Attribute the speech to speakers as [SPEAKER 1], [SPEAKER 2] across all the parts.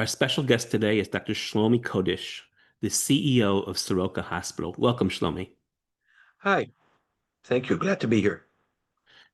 [SPEAKER 1] Our special guest today is Dr. Shlomi Codish, the CEO of Soroka Hospital. Welcome, Shlomi.
[SPEAKER 2] Hi, thank you. Glad to be here.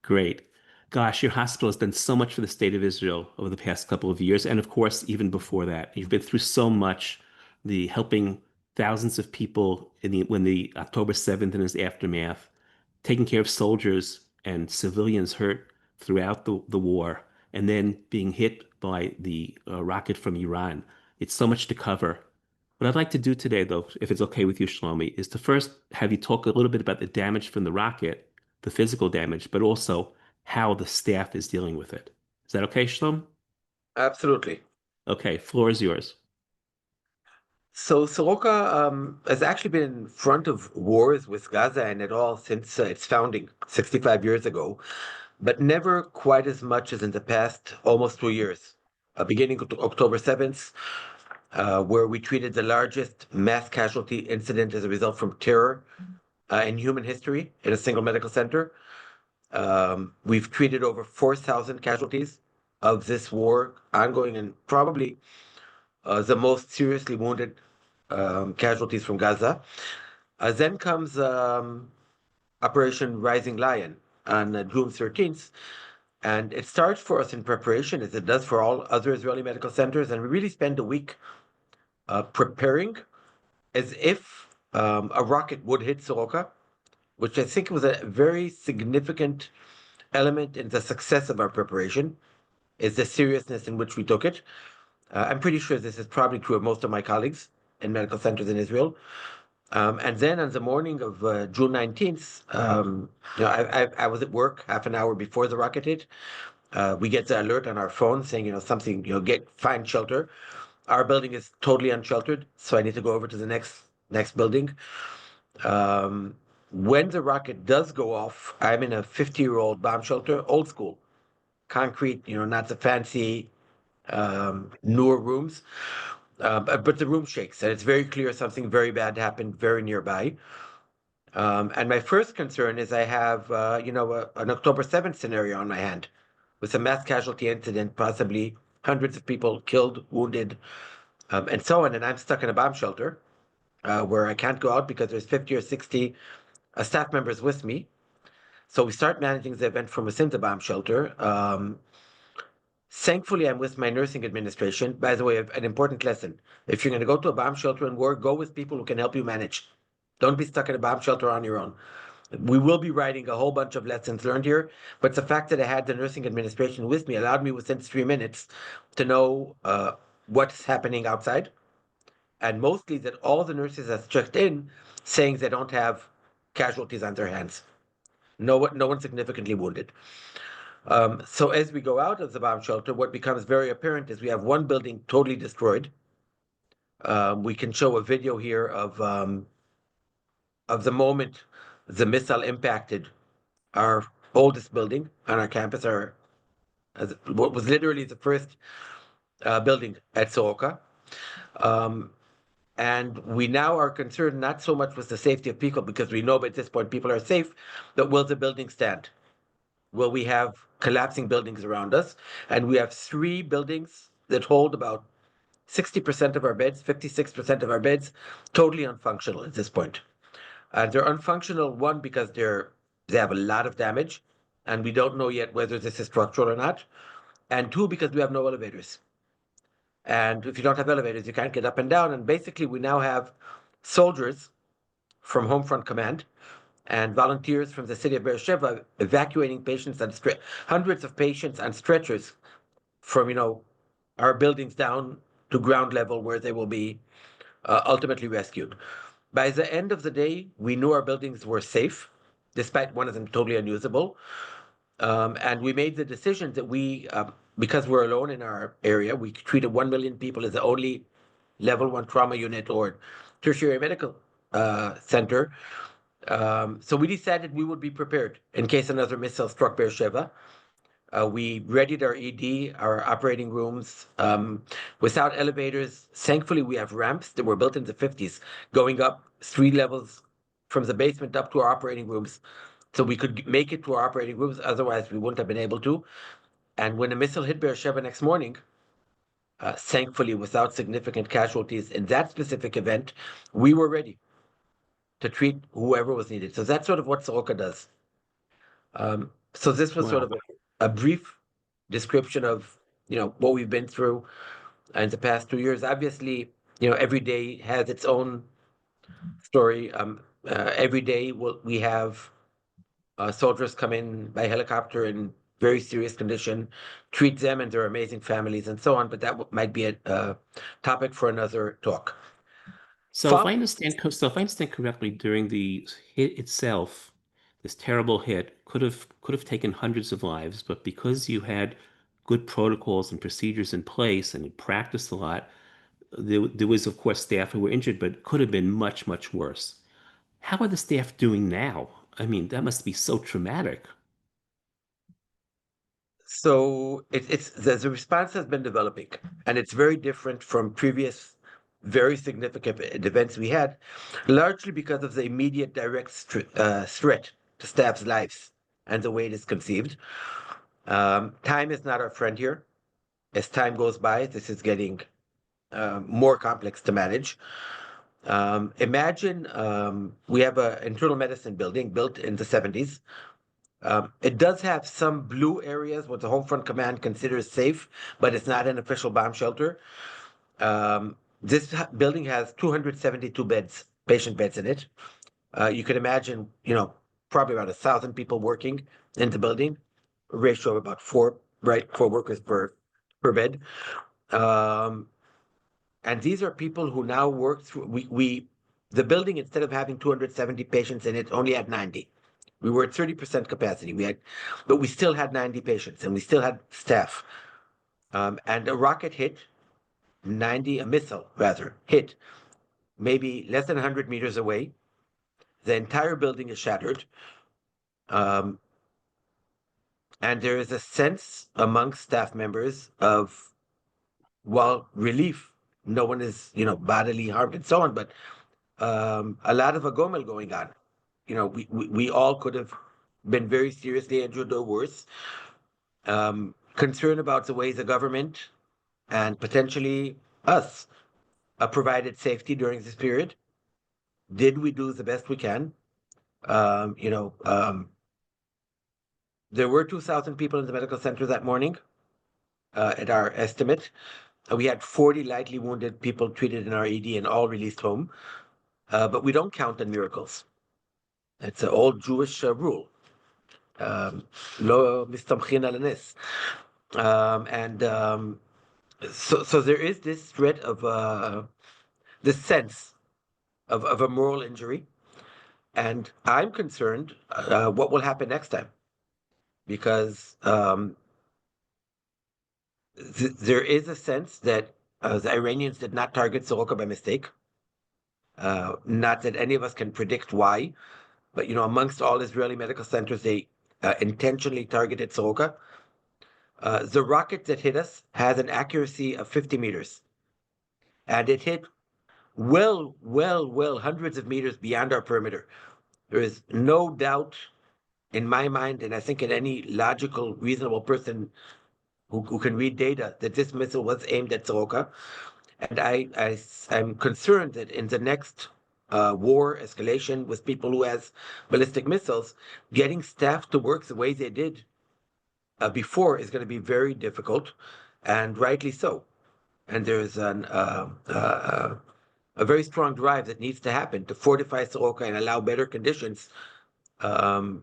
[SPEAKER 1] Great. Gosh, your hospital has done so much for the state of Israel over the past couple of years, and of course, even before that. You've been through so much, the helping thousands of people when the October 7th and its aftermath, taking care of soldiers and civilians hurt throughout the war, and then being hit by the rocket from Iran. It's so much to cover. What I'd like to do today, though, if it's okay with you, Shlomi, is to first have you talk a little bit about the damage from the rocket, the physical damage, but also how the staff is dealing with it. Is that okay, Shlom?
[SPEAKER 2] Absolutely.
[SPEAKER 1] Okay, floor is yours.
[SPEAKER 2] So Soroka has actually been in front of wars with Gaza and it all since its founding 65 years ago, but never quite as much as in the past almost 2 years. Beginning of October 7th, where we treated the largest mass casualty incident as a result from terror in human history in a single medical center. We've treated over 4,000 casualties of this war ongoing and probably the most seriously wounded casualties from Gaza. Then comes Operation Rising Lion on June 13th. And it starts for us in preparation, as it does for all other Israeli medical centers. And we really spend a week preparing as if a rocket would hit Soroka, which I think was a very significant element in the success of our preparation, is the seriousness in which we took it. I'm pretty sure this is probably true of most of my colleagues in medical centers in Israel. And then on the morning of June 19th, I was at work half an hour before the rocket hit. We get the alert on our phone saying, something, find shelter. Our building is totally unsheltered, so I need to go over to the next building. When the rocket does go off, I'm in a 50-year-old bomb shelter, old school, concrete, not the fancy newer rooms. But the room shakes, and it's very clear something very bad happened very nearby. And my first concern is I have, an October 7th scenario on my hand with a mass casualty incident, possibly hundreds of people killed, wounded, and so on. And I'm stuck in a bomb shelter where I can't go out because there's 50 or 60 staff members with me. So we start managing the event from within the bomb shelter. Thankfully, I'm with my nursing administration. By the way, an important lesson. If you're going to go to a bomb shelter and work, go with people who can help you manage. Don't be stuck in a bomb shelter on your own. We will be writing a whole bunch of lessons learned here, but the fact that I had the nursing administration with me allowed me within 3 minutes to know what's happening outside. And mostly that all the nurses have checked in saying they don't have casualties on their hands. No one significantly wounded. So as we go out of the bomb shelter, what becomes very apparent is we have one building totally destroyed. We can show a video here of the moment the missile impacted our oldest building on our campus, what was literally the first building at Soroka. And we now are concerned not so much with the safety of people, because we know at this point people are safe, but will the building stand? Will we have collapsing buildings around us? And we have 3 buildings that hold about 60% of our beds, 56% of our beds, totally unfunctional at this point. They're unfunctional, one, because they have a lot of damage, and we don't know yet whether this is structural or not. And two, because we have no elevators. And if you don't have elevators, you can't get up and down. And basically, we now have soldiers from Home Front Command and volunteers from the city of Beersheba evacuating patients and hundreds of patients on stretchers from our buildings down to ground level where they will be ultimately rescued. By the end of the day, we knew our buildings were safe, despite one of them totally unusable. And we made the decision that because we're alone in our area, we treated 1 million people as the only level 1 trauma unit or tertiary medical center. So we decided we would be prepared in case another missile struck Beersheba. We readied our ED, our operating rooms, without elevators. Thankfully, we have ramps that were built in the 50s, going up 3 levels from the basement up to our operating rooms. So we could make it to our operating rooms. Otherwise, we wouldn't have been able to. And when a missile hit Beersheba next morning, thankfully, without significant casualties in that specific event, we were ready to treat whoever was needed. So that's sort of what Soroka does. So this was sort
[SPEAKER 1] Wow.
[SPEAKER 2] of a brief description of what we've been through in the past 2 years. Obviously, every day has its own story. Every day we have soldiers come in by helicopter in very serious condition, treat them and their amazing families and so on. But that might be a topic for another talk.
[SPEAKER 1] So if
[SPEAKER 2] Fun.
[SPEAKER 1] I understand, so if I understand correctly, during the hit itself, this terrible hit could have taken hundreds of lives, but because you had good protocols and procedures in place and you practiced a lot, there was of course staff who were injured, but it could have been much, much worse. How are the staff doing now? I mean, that must be so traumatic.
[SPEAKER 2] So it's the response has been developing, and it's very different from previous very significant events we had, largely because of the immediate direct threat to staff's lives and the way it is conceived. Time is not our friend here. As time goes by, this is getting more complex to manage. Imagine we have an internal medicine building built in the 70s. It does have some blue areas what the Home Front Command considers safe, but it's not an official bomb shelter. This building has 272 beds, patient beds in it. You can imagine, probably about 1,000 people working in the building, a ratio of about four, right, four workers per bed. Um, and these are people who now work through. The building, instead of having 270 patients in it, only had 90. We were at 30% capacity. But we still had 90 patients, and we still had staff. And a rocket hit 90, a missile rather, hit maybe less than 100 meters away. The entire building is shattered. Um, and there is a sense among staff members of, well, relief. No one is, bodily harmed and so on, but a lot of a gomel going on. We all could have been very seriously injured or worse. Concern about the way the government and potentially us provided safety during this period. Did we do the best we can? Um, you know, um, there were 2,000 people in the medical center that morning, at our estimate. We had 40 lightly wounded people treated in our ED and all released home. But we don't count on miracles. It's an old Jewish rule. Lo mistamchin al nes. And so there is this threat of this sense of a moral injury. And I'm concerned what will happen next time because there is a sense that the Iranians did not target Soroka by mistake. Not that any of us can predict why, but amongst all Israeli medical centers, they intentionally targeted Soroka. The rocket that hit us has an accuracy of 50 meters, and it hit well hundreds of meters beyond our perimeter. There is no doubt in my mind, and I think in any logical, reasonable person who can read data, that this missile was aimed at Soroka. And I'm concerned that in the next war escalation with people who has ballistic missiles, getting staff to work the way they did before is going to be very difficult, and rightly so. And there's a very strong drive that needs to happen to fortify Soroka and allow better conditions. And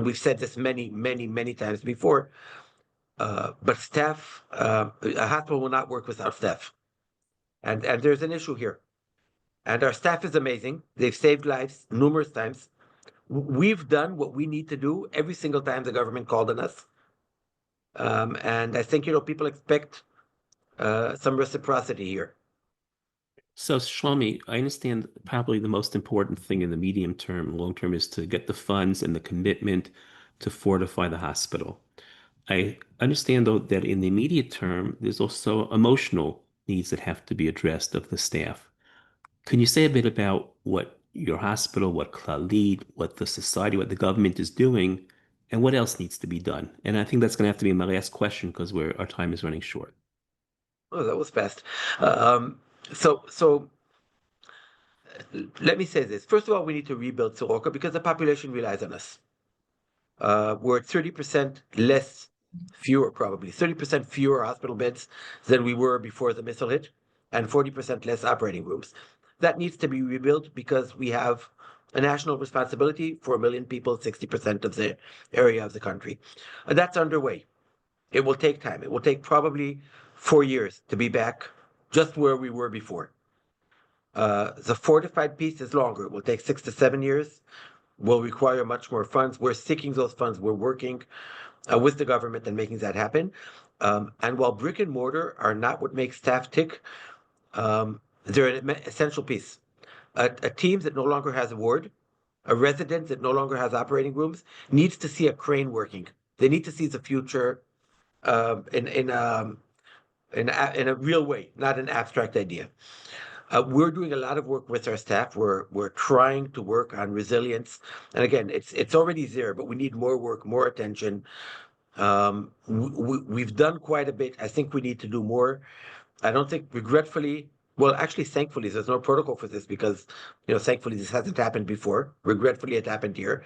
[SPEAKER 2] we've said this many times before. But staff, a hospital will not work without staff, and there's an issue here. And our staff is amazing. They've saved lives numerous times. We've done what we need to do every single time the government called on us. And I think people expect some reciprocity here.
[SPEAKER 1] So, Shlomi, I understand probably the most important thing in the medium term, long term, is to get the funds and the commitment to fortify the hospital. I understand, though, that in the immediate term, there's also emotional needs that have to be addressed of the staff. Can you say a bit about what your hospital, what Clalit, what the society, what the government is doing, and what else needs to be done? And I think that's going to have to be my last question because our time is running short.
[SPEAKER 2] Oh, that was fast. Um, so let me say this. First of all, we need to rebuild Soroka because the population relies on us. We're at 30% less, fewer probably, 30% fewer hospital beds than we were before the missile hit, and 40% less operating rooms. That needs to be rebuilt because we have a national responsibility for 1 million people, 60% of the area of the country. And that's underway. It will take time. It will take probably 4 years to be back just where we were before. The fortified piece is longer. It will take 6 to 7 years, will require much more funds. We're seeking those funds. We're working with the government and making that happen. And while brick and mortar are not what makes staff tick, they're an essential piece. A team that no longer has a ward, a residence that no longer has operating rooms, needs to see a crane working. They need to see the future in a real way, not an abstract idea. We're doing a lot of work with our staff. We're trying to work on resilience, and again, it's already there, but we need more work, more attention. We've done quite a bit. I think we need to do more. I don't think, regretfully, well, actually, thankfully, there's no protocol for this because, thankfully, this hasn't happened before. Regretfully, it happened here.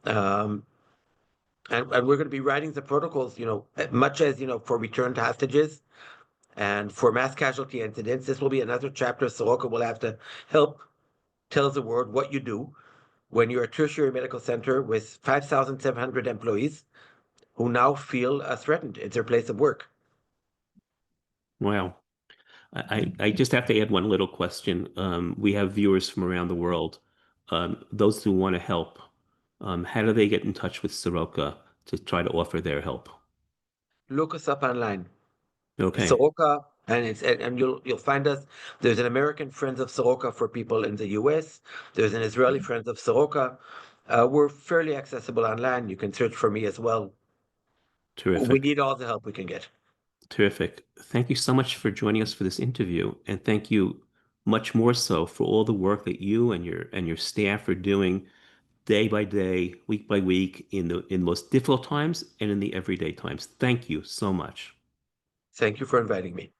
[SPEAKER 2] Um, and we're going to be writing the protocols, much as, for returned hostages and for mass casualty incidents. This will be another chapter. Soroka will have to help tell the world what you do when you're a tertiary medical center with 5,700 employees who now feel threatened at their place of work.
[SPEAKER 1] Wow. I just have to add one little question. We have viewers from around the world. Those who want to help, how do they get in touch with Soroka to try to offer their help?
[SPEAKER 2] Look us up online.
[SPEAKER 1] Okay,
[SPEAKER 2] Soroka, and you'll find us. There's an American Friends of Soroka for people in the US. There's an Israeli Friends of Soroka. We're fairly accessible online. You can search for me as well. We
[SPEAKER 1] terrific.
[SPEAKER 2] need all the help we can get.
[SPEAKER 1] Terrific. Thank you so much for joining us for this interview, and thank you much more so for all the work that you and your staff are doing day by day, week by week in the most difficult times and in the everyday times. Thank you so much.
[SPEAKER 2] Thank you for inviting me.